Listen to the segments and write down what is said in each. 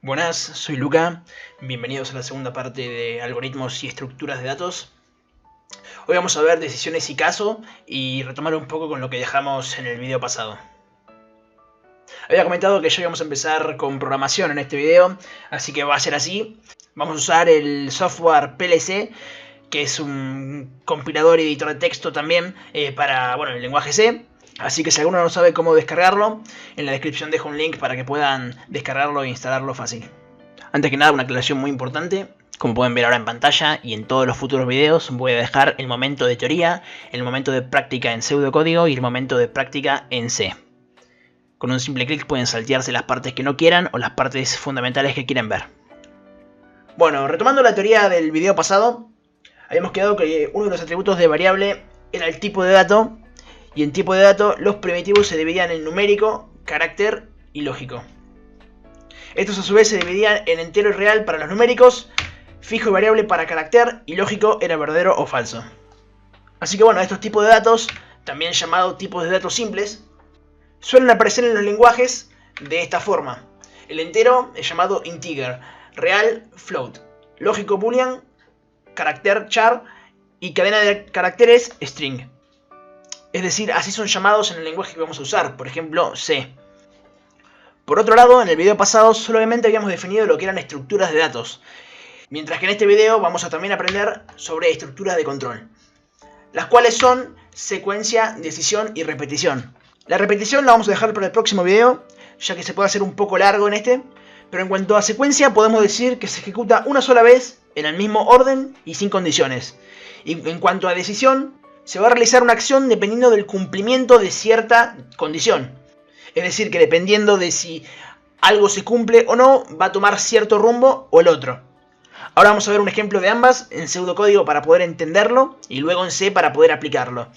Buenas, soy Luca, bienvenidos a la segunda parte de algoritmos y estructuras de datos. Hoy vamos a ver decisiones y caso y retomar un poco con lo que dejamos en el video pasado. Había comentado que ya íbamos a empezar con programación en este video, así que va a ser así. Vamos a usar el software PLC, que es un compilador y editor de texto también para el lenguaje C. Así que si alguno no sabe cómo descargarlo, en la descripción dejo un link para que puedan descargarlo e instalarlo fácil. Antes que nada, una aclaración muy importante. Como pueden ver ahora en pantalla y en todos los futuros videos, voy a dejar el momento de teoría, el momento de práctica en pseudocódigo y el momento de práctica en C. Con un simple clic pueden saltearse las partes que no quieran o las partes fundamentales que quieren ver. Bueno, retomando la teoría del video pasado, habíamos quedado que uno de los atributos de variable era el tipo de dato. Y en tipo de dato los primitivos se dividían en numérico, carácter y lógico. Estos a su vez se dividían en entero y real para los numéricos, fijo y variable para carácter y lógico era verdadero o falso. Así que estos tipos de datos, también llamados tipos de datos simples, suelen aparecer en los lenguajes de esta forma. El entero es llamado integer, real float, lógico boolean, carácter char y cadena de caracteres string. Es decir, así son llamados en el lenguaje que vamos a usar, por ejemplo, C. Por otro lado, en el video pasado solamente habíamos definido lo que eran estructuras de datos, mientras que en este video vamos a también aprender sobre estructuras de control, las cuales son secuencia, decisión y repetición. La repetición la vamos a dejar para el próximo video, ya que se puede hacer un poco largo en este, pero en cuanto a secuencia podemos decir que se ejecuta una sola vez en el mismo orden y sin condiciones. Y en cuanto a decisión, se va a realizar una acción dependiendo del cumplimiento de cierta condición. Es decir, que dependiendo de si algo se cumple o no, va a tomar cierto rumbo o el otro. Ahora vamos a ver un ejemplo de ambas en pseudocódigo para poder entenderlo y luego en C para poder aplicarlo.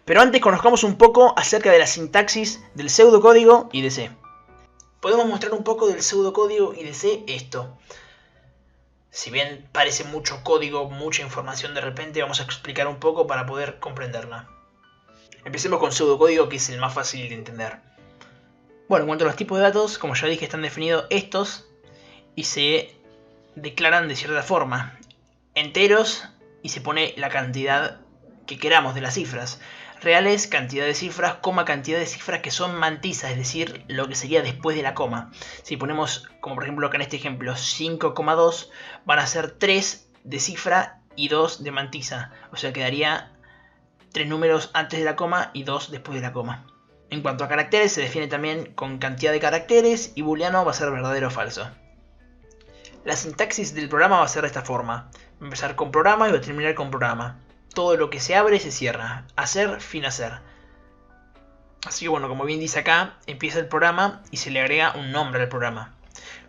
Pero antes conozcamos un poco acerca de la sintaxis del pseudocódigo y de C. Podemos mostrar un poco del pseudocódigo y de C esto. Si bien parece mucho código, mucha información de repente, vamos a explicar un poco para poder comprenderla. Empecemos con pseudocódigo, que es el más fácil de entender. Bueno, en cuanto a los tipos de datos, como ya dije, están definidos estos y se declaran de cierta forma. Enteros y se pone la cantidad que queramos de las cifras. Reales, cantidad de cifras, coma, cantidad de cifras que son mantisas, es decir, lo que sería después de la coma. Si ponemos, como por ejemplo acá en este ejemplo, 5,2, van a ser 3 de cifra y 2 de mantisa. O sea, quedaría 3 números antes de la coma y 2 después de la coma. En cuanto a caracteres, se define también con cantidad de caracteres y booleano va a ser verdadero o falso. La sintaxis del programa va a ser de esta forma. Va a empezar con programa y va a terminar con programa. Todo lo que se abre se cierra. Hacer, fin hacer. Así que como bien dice acá, empieza el programa y se le agrega un nombre al programa.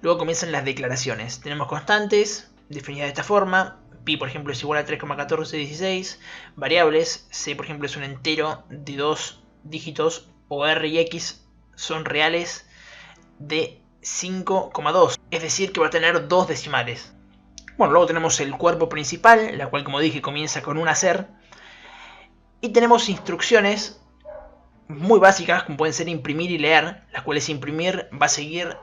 Luego comienzan las declaraciones. Tenemos constantes, definidas de esta forma. Pi, por ejemplo, es igual a 3,1416. Variables, C, por ejemplo, es un entero de 2 dígitos. O R y X son reales de 5,2. Es decir, que va a tener 2 decimales. Luego tenemos el cuerpo principal, la cual, como dije, comienza con un hacer. Y tenemos instrucciones muy básicas, como pueden ser imprimir y leer, las cuales imprimir va a seguir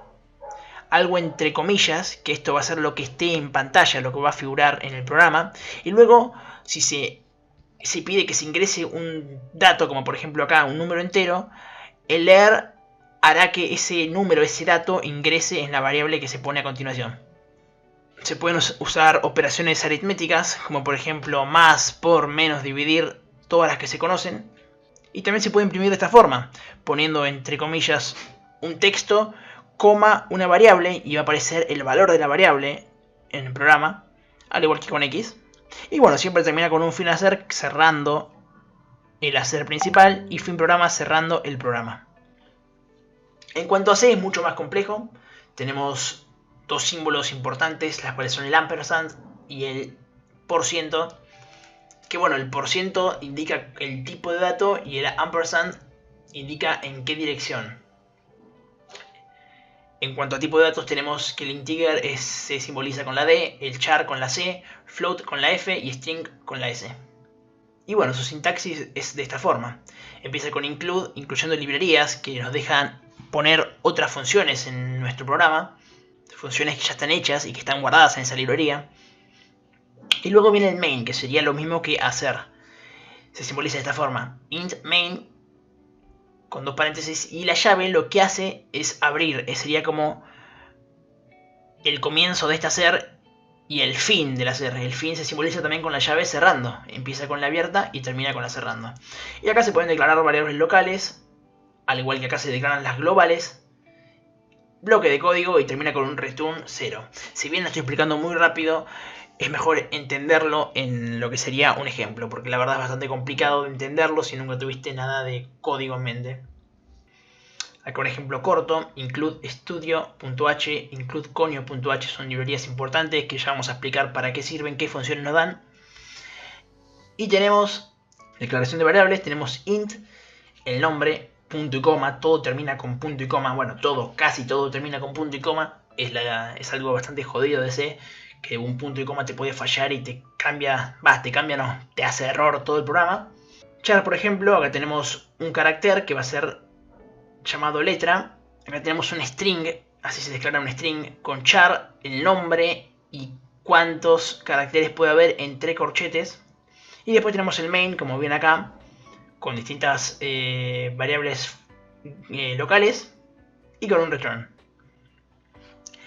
algo entre comillas, que esto va a ser lo que esté en pantalla, lo que va a figurar en el programa. Y luego, si se pide que se ingrese un dato, como por ejemplo acá, un número entero, el leer hará que ese número, ese dato, ingrese en la variable que se pone a continuación. Se pueden usar operaciones aritméticas, como por ejemplo más, por, menos, dividir, todas las que se conocen. Y también se puede imprimir de esta forma, poniendo entre comillas un texto, coma, una variable, y va a aparecer el valor de la variable en el programa, al igual que con X. Y siempre termina con un fin hacer cerrando el hacer principal y fin programa cerrando el programa. En cuanto a C es mucho más complejo. Tenemos dos símbolos importantes, las cuales son el ampersand y el %. Que el % indica el tipo de dato y el ampersand indica en qué dirección. En cuanto a tipo de datos tenemos que el integer se simboliza con la D, el char con la C, float con la F y string con la S. Y su sintaxis es de esta forma. Empieza con include, incluyendo librerías que nos dejan poner otras funciones en nuestro programa. funciones que ya están hechas y que están guardadas en esa librería. Y luego viene el main, que sería lo mismo que hacer. Se simboliza de esta forma: int main con dos paréntesis, y la llave lo que hace es abrir. Sería como el comienzo de este hacer y el fin del hacer. El fin se simboliza también con la llave cerrando. Empieza con la abierta y termina con la cerrando. Y acá se pueden declarar variables locales, al igual que acá se declaran las globales. Bloque de código y termina con un return 0. Si bien lo estoy explicando muy rápido, es mejor entenderlo en lo que sería un ejemplo, porque la verdad es bastante complicado de entenderlo si nunca tuviste nada de código en mente. Acá un ejemplo corto: include studio.h, include conio.h, son librerías importantes que ya vamos a explicar para qué sirven, qué funciones nos dan. Y tenemos declaración de variables, tenemos int, el nombre, punto y coma, todo termina con punto y coma. Bueno, todo, casi todo termina con punto y coma. Es algo bastante jodido de C, que un punto y coma te puede fallar y te cambia, te hace error todo el programa. Char, por ejemplo, acá tenemos un carácter que va a ser llamado letra. Acá tenemos un string, así se declara un string, con char, el nombre y cuántos caracteres puede haber entre corchetes. Y después tenemos el main, como ven acá, con distintas variables locales y con un return.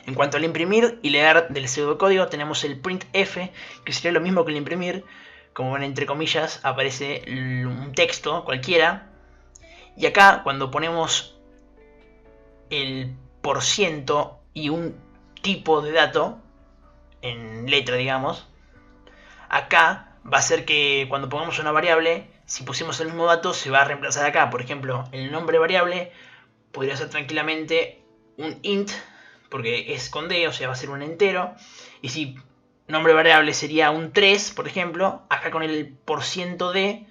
En cuanto al imprimir y leer del pseudocódigo, tenemos el printf, que sería lo mismo que el imprimir. Como ven, entre comillas aparece un texto cualquiera. Y acá, cuando ponemos el % y un tipo de dato en letra, digamos, acá va a ser que cuando pongamos una variable, si pusimos el mismo dato, se va a reemplazar acá. Por ejemplo, el nombre variable podría ser tranquilamente un int, porque es con D, o sea, va a ser un entero. Y si nombre variable sería un 3, por ejemplo, acá con el %d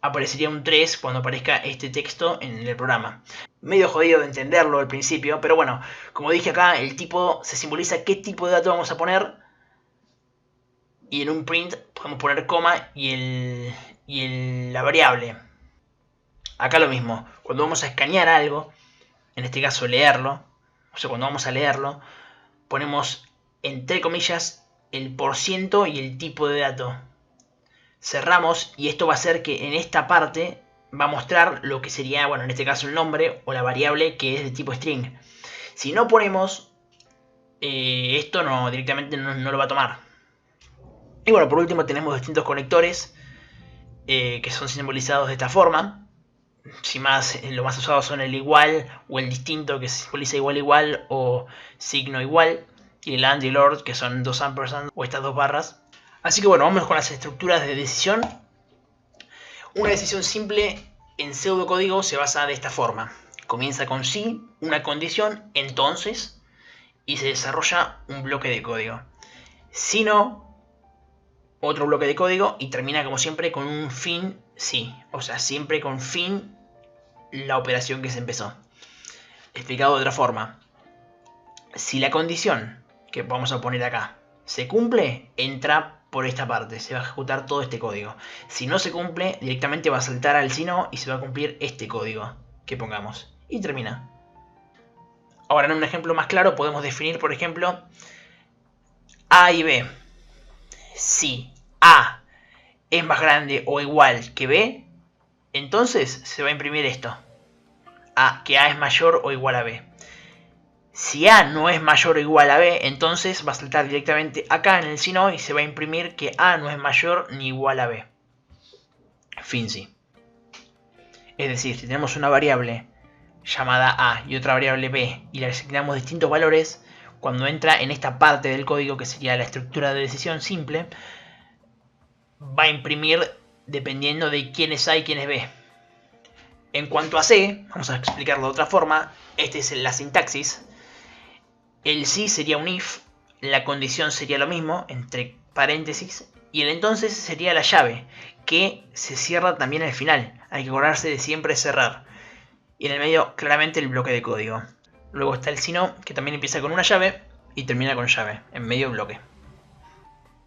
aparecería un 3 cuando aparezca este texto en el programa. Medio jodido de entenderlo al principio, pero bueno, como dije acá, el tipo se simboliza qué tipo de dato vamos a poner. Y en un print podemos poner coma y la variable. Acá lo mismo, cuando vamos a escanear algo, en este caso leerlo, o sea, cuando vamos a leerlo, ponemos entre comillas el % y el tipo de dato. Cerramos y esto va a hacer que en esta parte va a mostrar lo que sería, bueno, en este caso el nombre o la variable que es de tipo string. Si no ponemos esto, directamente no lo va a tomar. Y bueno, por último tenemos distintos conectores que son simbolizados de esta forma. Lo más usado son el igual o el distinto, que se simboliza igual o signo igual, y el and y el or, que son dos ampersand o estas dos barras. Así que bueno, vamos con las estructuras de decisión. Una decisión simple en pseudocódigo se basa de esta forma: comienza con si, una condición, entonces, y se desarrolla un bloque de código. Si no, otro bloque de código, y termina como siempre con un fin sí, o sea, siempre con fin la operación que se empezó. Explicado de otra forma: si la condición que vamos a poner acá se cumple, entra por esta parte, se va a ejecutar todo este código. Si no se cumple, directamente va a saltar al si no y se va a cumplir este código que pongamos, y termina. Ahora, en un ejemplo más claro, podemos definir, por ejemplo, A y B. Si A es más grande o igual que B, entonces se va a imprimir esto: que A es mayor o igual a B. Si A no es mayor o igual a B, entonces va a saltar directamente acá en el si no y se va a imprimir que A no es mayor ni igual a B. Fin sí. Es decir, si tenemos una variable llamada A y otra variable B y le asignamos distintos valores, cuando entra en esta parte del código, que sería la estructura de decisión simple, va a imprimir dependiendo de quién es A y quién es B. En cuanto a C, vamos a explicarlo de otra forma. Esta es la sintaxis. El si sería un if, la condición sería lo mismo, entre paréntesis, y el entonces sería la llave, que se cierra también al final. Hay que acordarse de siempre cerrar. Y en el medio, claramente, el bloque de código. Luego está el si no, que también empieza con una llave y termina con llave, en medio del bloque.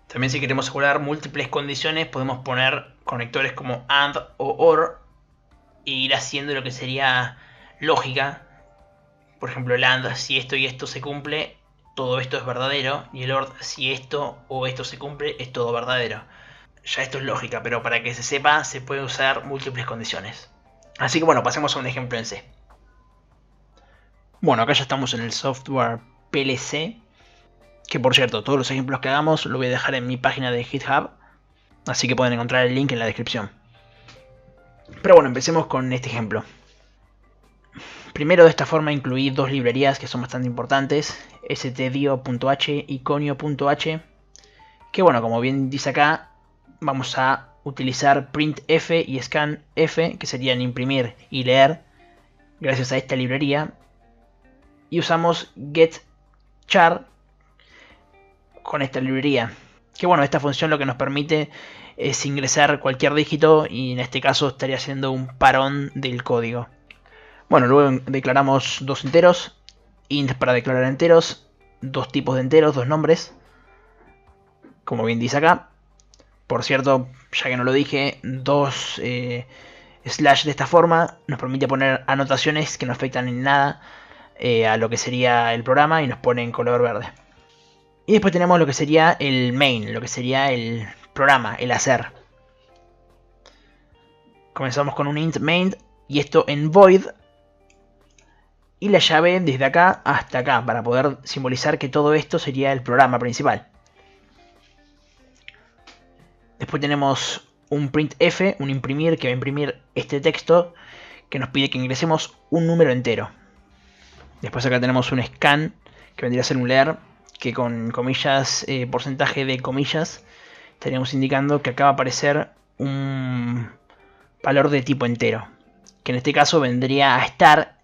También, si queremos asegurar múltiples condiciones, podemos poner conectores como AND o OR e ir haciendo lo que sería lógica. Por ejemplo, el AND, si esto y esto se cumple, todo esto es verdadero, y el OR, si esto o esto se cumple, es todo verdadero. Ya esto es lógica, pero para que se sepa, se puede usar múltiples condiciones. Así que bueno, pasemos a un ejemplo en C. Bueno, acá ya estamos en el software PLC, que por cierto, todos los ejemplos que hagamos lo voy a dejar en mi página de GitHub, así que pueden encontrar el link en la descripción. Pero bueno, empecemos con este ejemplo. Primero, de esta forma incluí dos librerías que son bastante importantes, stdio.h y conio.h, que bueno, como bien dice acá, vamos a utilizar printf y scanf, que serían imprimir y leer, gracias a esta librería, y usamos getChar con esta librería, que bueno, esta función lo que nos permite es ingresar cualquier dígito, y en este caso estaría haciendo un parón del código. Bueno, luego declaramos dos enteros, int para declarar enteros, dos tipos de enteros, dos nombres, como bien dice acá. Por cierto, ya que no lo dije, dos slash de esta forma nos permite poner anotaciones que no afectan en nada a lo que sería el programa y nos pone en color verde. Y después tenemos lo que sería el main, lo que sería el programa, el hacer. Comenzamos con un int main y esto en void. Y la llave desde acá hasta acá, para poder simbolizar que todo esto sería el programa principal. Después tenemos un printf, un imprimir, que va a imprimir este texto, que nos pide que ingresemos un número entero. Después acá tenemos un scan, que vendría a ser un leer, que con comillas, porcentaje de comillas, estaríamos indicando que acá va a aparecer un valor de tipo entero, que en este caso vendría a estar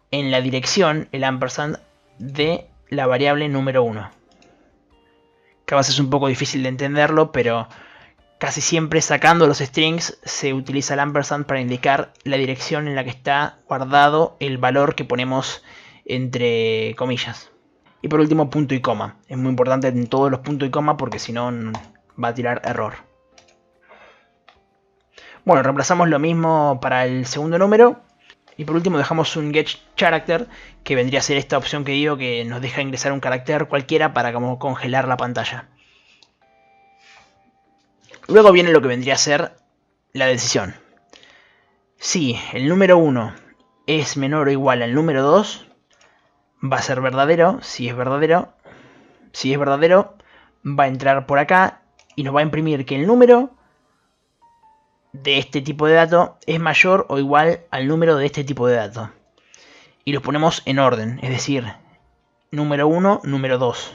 en la dirección, el ampersand, de la variable número 1. Que a veces es un poco difícil de entenderlo, pero casi siempre sacando los strings se utiliza el ampersand para indicar la dirección en la que está guardado el valor que ponemos entre comillas. Y por último, punto y coma. Es muy importante en todos los puntos y coma porque si no va a tirar error. Bueno, reemplazamos lo mismo para el segundo número. Y por último dejamos un getCharacter, que vendría a ser esta opción que digo, que nos deja ingresar un carácter cualquiera para como congelar la pantalla. Luego viene lo que vendría a ser la decisión. Si el número 1 es menor o igual al número 2, va a ser verdadero. Si es verdadero, va a entrar por acá y nos va a imprimir que el número de este tipo de dato es mayor o igual al número de este tipo de dato. Y los ponemos en orden, es decir, número 1, número 2.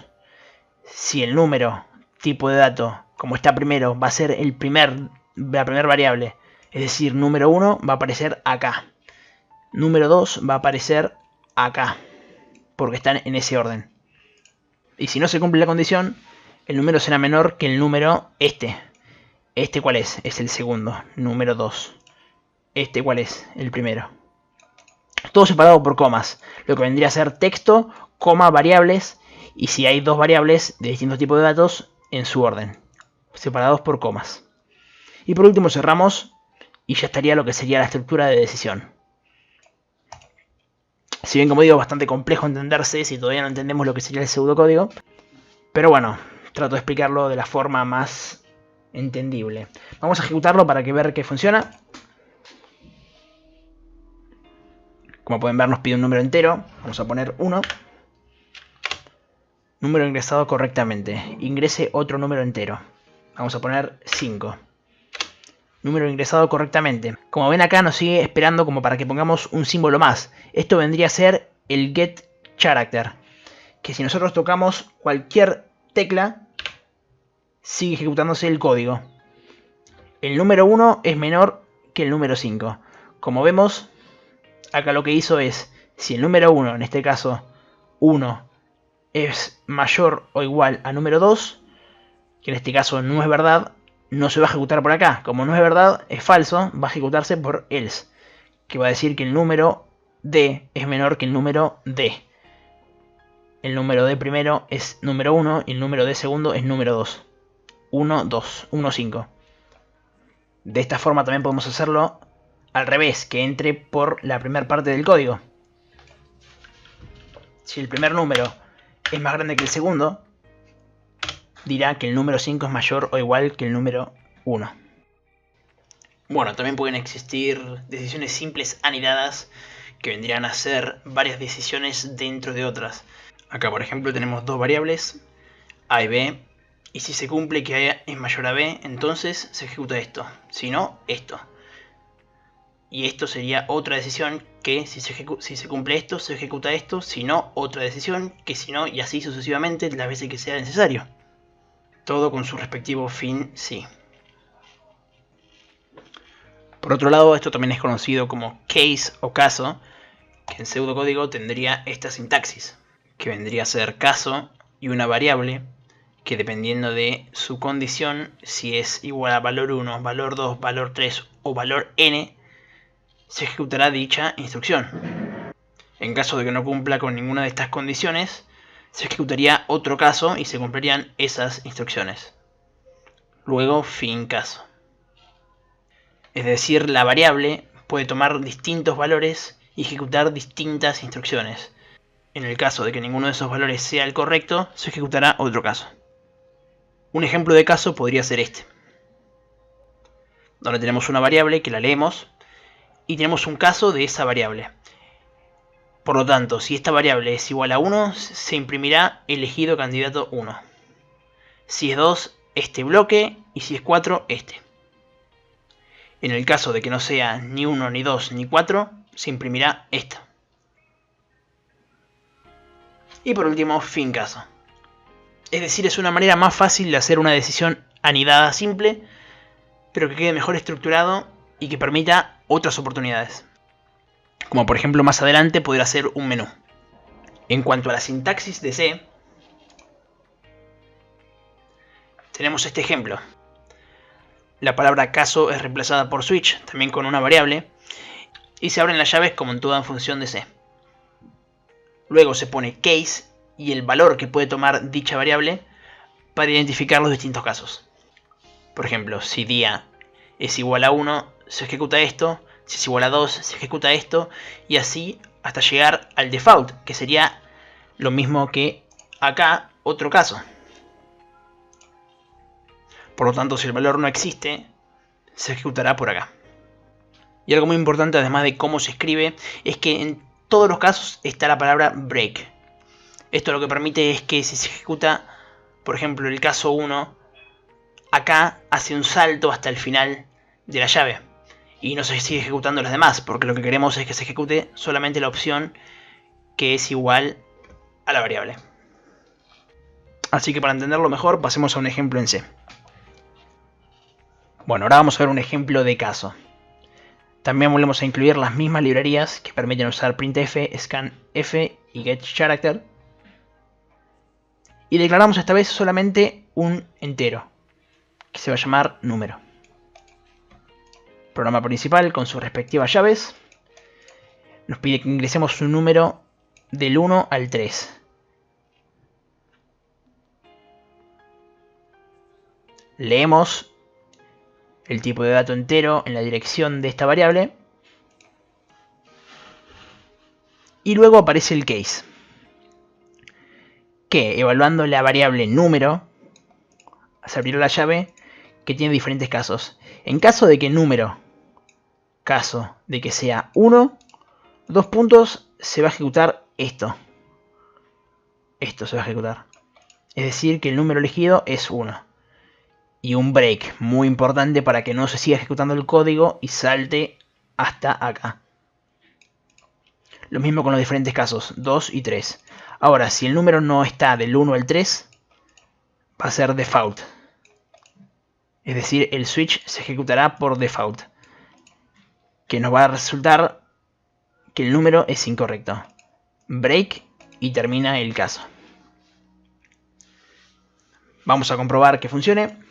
Si el número, tipo de dato, como está primero, va a ser la primera variable, es decir, número 1 va a aparecer acá. Número 2 va a aparecer acá, porque están en ese orden. Y si no se cumple la condición, el número será menor que el número este. ¿Este cuál es? Es el segundo, número 2. ¿Este cuál es? El primero. Todo separado por comas, lo que vendría a ser texto, coma, variables, y si hay dos variables de distintos tipos de datos, en su orden, separados por comas. Y por último cerramos, y ya estaría lo que sería la estructura de decisión. Si bien, como digo, es bastante complejo entenderse si todavía no entendemos lo que sería el pseudocódigo, pero bueno, trato de explicarlo de la forma más entendible. Vamos a ejecutarlo para ver que funciona. Como pueden ver, nos pide un número entero. Vamos a poner 1. Número ingresado correctamente. Ingrese otro número entero. Vamos a poner 5. Número ingresado correctamente. Como ven acá, nos sigue esperando como para que pongamos un símbolo más. Esto vendría a ser el getCharacter, que si nosotros tocamos cualquier tecla, sigue ejecutándose el código. El número 1 es menor que el número 5. Como vemos, acá lo que hizo es, si el número 1, en este caso 1, es mayor o igual a número 2, que en este caso no es verdad, no se va a ejecutar por acá. Como no es verdad, es falso, va a ejecutarse por else, que va a decir que el número D es menor que el número D. El número D primero es número 1 y el número D segundo es número 2. 1, 2, 1, 5. De esta forma también podemos hacerlo al revés, que entre por la primera parte del código. Si el primer número es más grande que el segundo, dirá que el número 5 es mayor o igual que el número 1. Bueno, también pueden existir decisiones simples anidadas que vendrían a ser varias decisiones dentro de otras. Acá, por ejemplo, tenemos dos variables, a y b, y si se cumple que a es mayor a b, entonces se ejecuta esto, si no, esto. Y esto sería otra decisión que si se cumple esto, se ejecuta esto, si no, otra decisión que si no, y así sucesivamente las veces que sea necesario. Todo con su respectivo fin sí. Por otro lado, esto también es conocido como case o caso, que en pseudocódigo tendría esta sintaxis, que vendría a ser caso y una variable que dependiendo de su condición, si es igual a valor 1, valor 2, valor 3 o valor n, se ejecutará dicha instrucción. En caso de que no cumpla con ninguna de estas condiciones, se ejecutaría otro caso y se cumplirían esas instrucciones. Luego, fin caso. Es decir, la variable puede tomar distintos valores y ejecutar distintas instrucciones. En el caso de que ninguno de esos valores sea el correcto, se ejecutará otro caso. Un ejemplo de caso podría ser este, donde tenemos una variable que la leemos y tenemos un caso de esa variable. Por lo tanto, si esta variable es igual a 1, se imprimirá elegido candidato 1. Si es 2, este bloque, y si es 4, este. En el caso de que no sea ni 1, ni 2, ni 4, se imprimirá esto. Y por último, fin caso. Es decir, es una manera más fácil de hacer una decisión anidada simple, pero que quede mejor estructurado y que permita otras oportunidades. Como por ejemplo más adelante poder hacer un menú. En cuanto a la sintaxis de C, tenemos este ejemplo. La palabra caso es reemplazada por switch, también con una variable, y se abren las llaves como en toda función de C. Luego se pone case y el valor que puede tomar dicha variable para identificar los distintos casos. Por ejemplo, si día es igual a 1, se ejecuta esto, si es igual a 2, se ejecuta esto, y así hasta llegar al default, que sería lo mismo que acá, otro caso. Por lo tanto, si el valor no existe, se ejecutará por acá. Y algo muy importante, además de cómo se escribe, es que en todos los casos está la palabra break. Esto lo que permite es que si se ejecuta, por ejemplo, el caso 1, acá hace un salto hasta el final de la llave. Y no se sigue ejecutando las demás, porque lo que queremos es que se ejecute solamente la opción que es igual a la variable. Así que para entenderlo mejor, pasemos a un ejemplo en C. Bueno, ahora vamos a ver un ejemplo de caso. También volvemos a incluir las mismas librerías que permiten usar printf, scanf y getCharacter. Y declaramos esta vez solamente un entero, que se va a llamar número. Programa principal con sus respectivas llaves. Nos pide que ingresemos un número del 1 al 3. Leemos el tipo de dato entero en la dirección de esta variable. Y luego aparece el case, que evaluando la variable número, se abrirá la llave que tiene diferentes casos. En caso de que número, caso de que sea 1, 2 puntos, se va a ejecutar esto. Esto se va a ejecutar. Es decir, que el número elegido es 1. Y un break, muy importante para que no se siga ejecutando el código y salte hasta acá. Lo mismo con los diferentes casos, 2 y 3. Ahora, si el número no está del 1 al 3, va a ser default. Es decir, el switch se ejecutará por default, que nos va a resultar que el número es incorrecto. Break y termina el caso. Vamos a comprobar que funcione.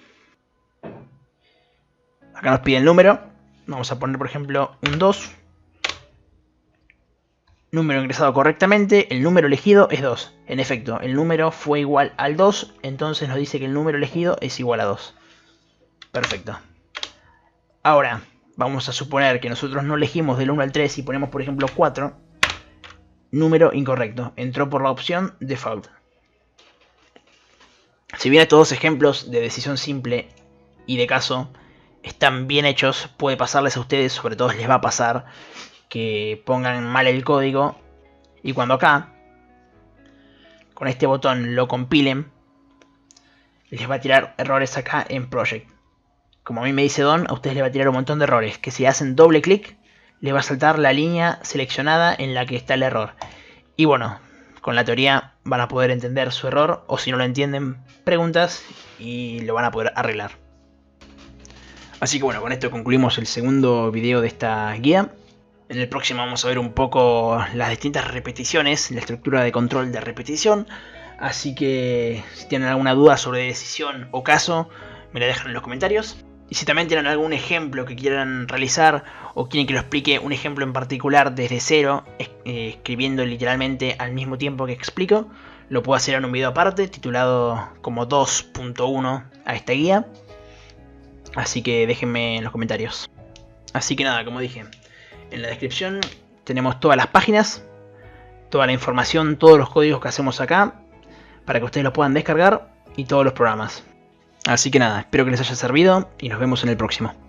Acá nos pide el número. Vamos a poner, por ejemplo, un 2. Número ingresado correctamente. El número elegido es 2. En efecto, el número fue igual al 2. Entonces nos dice que el número elegido es igual a 2. Perfecto. Ahora, vamos a suponer que nosotros no elegimos del 1 al 3 y ponemos, por ejemplo, 4. Número incorrecto. Entró por la opción default. Si bien estos dos ejemplos de decisión simple y de caso están bien hechos, puede pasarles a ustedes, sobre todo les va a pasar, que pongan mal el código y cuando acá, con este botón lo compilen, les va a tirar errores acá en Project. Como a mí me dice Don, a ustedes les va a tirar un montón de errores, que si hacen doble clic, les va a saltar la línea seleccionada en la que está el error. Y bueno, con la teoría van a poder entender su error, o si no lo entienden, preguntas y lo van a poder arreglar. Así que bueno, con esto concluimos el segundo video de esta guía. En el próximo vamos a ver un poco las distintas repeticiones, la estructura de control de repetición. Así que si tienen alguna duda sobre decisión o caso, me la dejan en los comentarios. Y si también tienen algún ejemplo que quieran realizar o quieren que lo explique un ejemplo en particular desde cero, escribiendo literalmente al mismo tiempo que explico, lo puedo hacer en un video aparte titulado como 2.1 a esta guía. Así que déjenme en los comentarios. Así que nada, como dije, en la descripción tenemos todas las páginas, toda la información, todos los códigos que hacemos acá, para que ustedes los puedan descargar y todos los programas. Así que nada, espero que les haya servido y nos vemos en el próximo.